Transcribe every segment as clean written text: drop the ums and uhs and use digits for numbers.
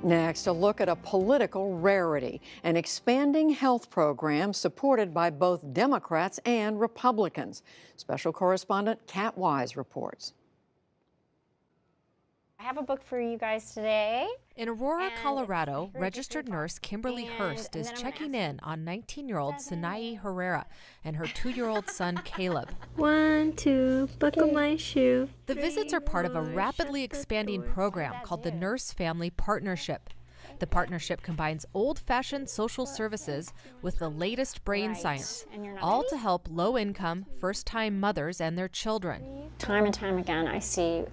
Next, a look at a political rarity, an expanding health program supported by both Democrats and Republicans. Special correspondent Kat Wise reports. I have a book for you guys today. In Aurora, Colorado, registered nurse Kimberly Hurst is checking in on 19-year-old Sinai Herrera and her 2-year-old son Caleb. 1, 2, buckle my shoe. The visits are part of a rapidly expanding program called the Nurse Family Partnership. The partnership combines old-fashioned social services with the latest brain science, all to help low-income, first-time mothers and their children. Time and time again, I see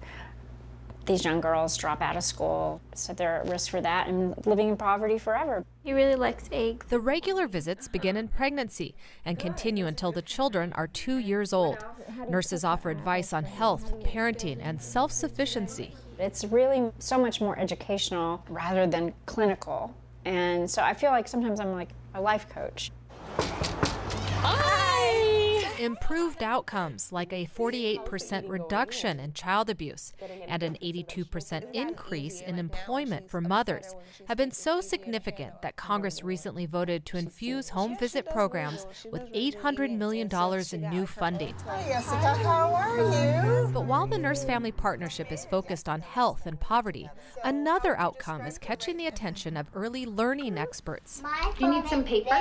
these young girls drop out of school, so they're at risk for that and living in poverty forever. He really likes eggs. The regular visits begin in pregnancy and continue until the children are 2 years old. Nurses offer advice on health, parenting, and self-sufficiency. It's really so much more educational rather than clinical. And so I feel like sometimes I'm like a life coach. Improved outcomes like a 48% reduction in child abuse and an 82% increase in employment for mothers have been so significant that Congress recently voted to infuse home visit programs with $800 million in new funding. Hi, Jessica, how are you? But while the Nurse Family Partnership is focused on health and poverty, another outcome is catching the attention of early learning experts. Do you need some paper?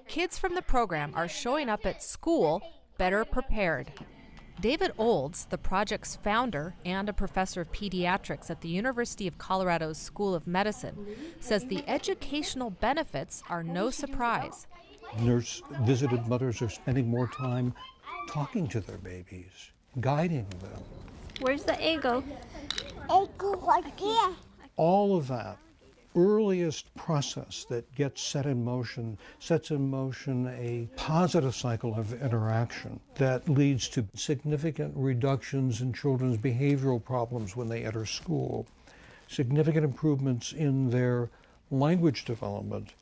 Kids from the program are showing up at school better prepared. David Olds, the project's founder and a professor of pediatrics at the University of Colorado's School of Medicine, says the educational benefits are no surprise. Nurse-visited mothers are spending more time talking to their babies, guiding them. Where's the ego? All of that earliest process that sets in motion a positive cycle of interaction that leads to significant reductions in children's behavioral problems when they enter school, significant improvements in their language development.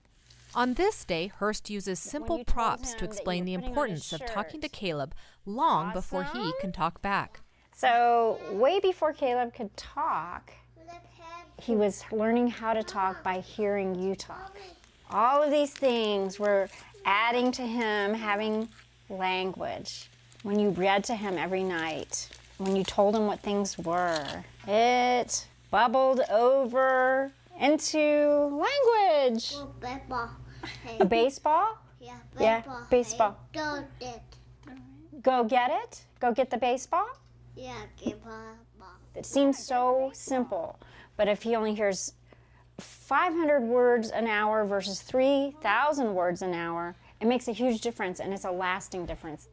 On this day, Hurst uses simple props to explain the importance of talking to Caleb long before he can talk back. So way before Caleb could talk, he was learning how to talk by hearing you talk. All of these things were adding to him having language. When you read to him every night, when you told him what things were, it bubbled over into language. A baseball? Yeah, baseball. Go get. Go get it? Go get the baseball? Yeah, get ball. It seems so simple, but if he only hears 500 words an hour versus 3,000 words an hour, it makes a huge difference, and it's a lasting difference.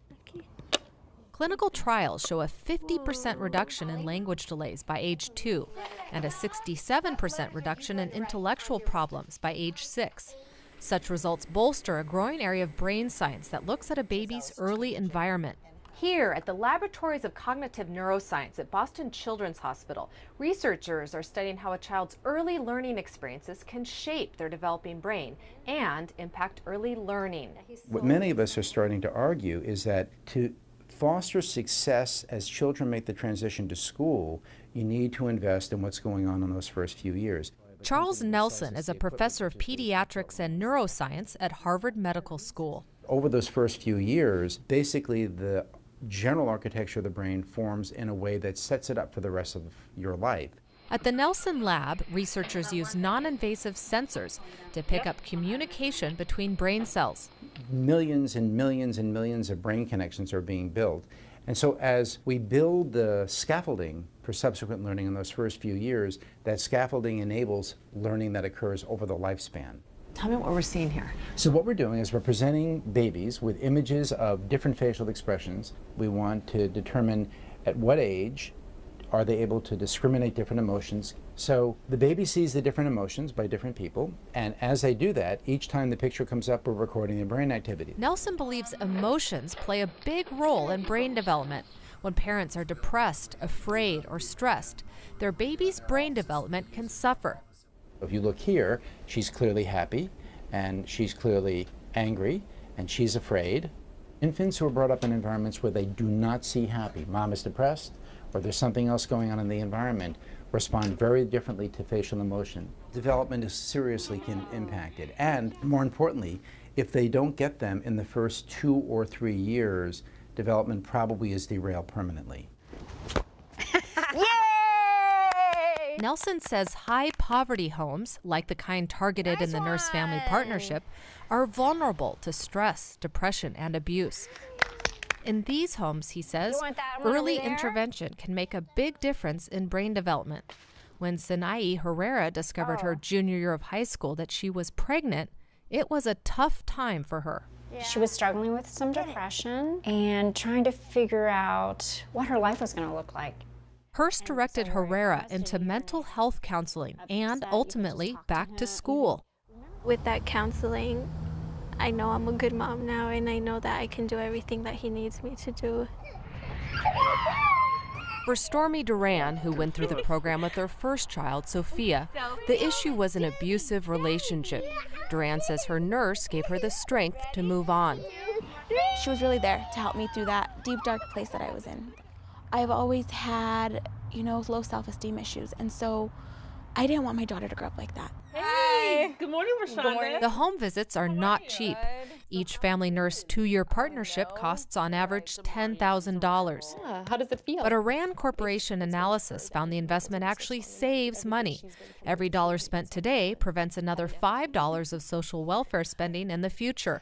Clinical trials show a 50% reduction in language delays by age 2 and a 67% reduction in intellectual problems by age 6. Such results bolster a growing area of brain science that looks at a baby's early environment. Here at the Laboratories of Cognitive Neuroscience at Boston Children's Hospital, researchers are studying how a child's early learning experiences can shape their developing brain and impact early learning. What many of us are starting to argue is that to foster success as children make the transition to school, you need to invest in what's going on in those first few years. Charles Nelson is a professor of pediatrics and neuroscience at Harvard Medical School. Over those first few years, basically the general architecture of the brain forms in a way that sets it up for the rest of your life. At the Nelson Lab, researchers use non-invasive sensors to pick up communication between brain cells. Millions and millions and millions of brain connections are being built. And so as we build the scaffolding for subsequent learning in those first few years, that scaffolding enables learning that occurs over the lifespan. Tell me what we're seeing here. So what we're doing is we're presenting babies with images of different facial expressions. We want to determine at what age are they able to discriminate different emotions. So the baby sees the different emotions by different people, and as they do that, each time the picture comes up, we're recording the brain activity. Nelson believes emotions play a big role in brain development. When parents are depressed, afraid, or stressed, their baby's brain development can suffer. If you look here, she's clearly happy, and she's clearly angry, and she's afraid. Infants who are brought up in environments where they do not see happy, mom is depressed, or there's something else going on in the environment, respond very differently to facial emotion. Development is seriously impacted. And more importantly, if they don't get them in the first 2 or 3 years, development probably is derailed permanently. Nelson says high poverty homes, like the kind targeted in the Nurse Family Partnership, are vulnerable to stress, depression, and abuse. In these homes, he says, early intervention can make a big difference in brain development. When Sinai Herrera discovered her junior year of high school that she was pregnant, it was a tough time for her. She was struggling with some depression and trying to figure out what her life was going to look like. Hearst directed Herrera into mental health counseling and ultimately back to school. With that counseling, I know I'm a good mom now, and I know that I can do everything that he needs me to do. For Stormy Duran, who went through the program with her first child, Sophia, the issue was an abusive relationship. Duran says her nurse gave her the strength to move on. She was really there to help me through that deep, dark place that I was in. I've always had, low self-esteem issues, and so I didn't want my daughter to grow up like that. Hey, good morning, Rashonda. The home visits are not cheap. Each family nurse 2-year partnership costs on average $10,000. How does it feel? But a RAND Corporation analysis found the investment actually saves money. Every dollar spent today prevents another $5 of social welfare spending in the future.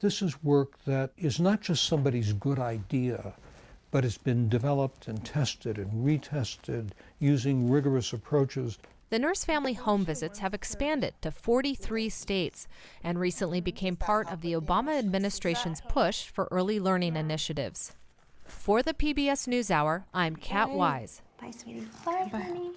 This is work that is not just somebody's good idea, but it's been developed and tested and retested using rigorous approaches. The Nurse Family home visits have expanded to 43 states and recently became part of the Obama administration's push for early learning initiatives. For the PBS NewsHour, I'm Kat Wise. Bye, sweetie. Bye, honey.